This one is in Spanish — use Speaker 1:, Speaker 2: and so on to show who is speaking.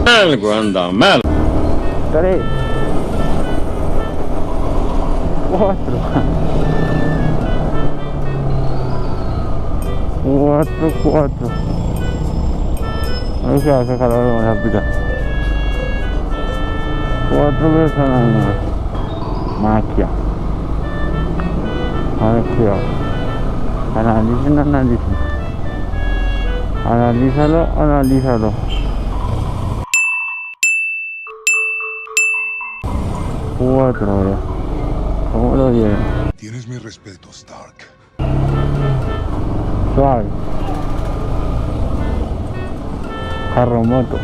Speaker 1: Algo anda mal.
Speaker 2: 3, 4, 4. Ahí se hace calor más rápido. 4 personas más. Maquia. A ver, cuidado. Analicen. Analízalo. Cuatro ya. ¿Cómo lo vieron?
Speaker 3: Tienes mi respeto, Stark.
Speaker 2: Suave. Carro moto.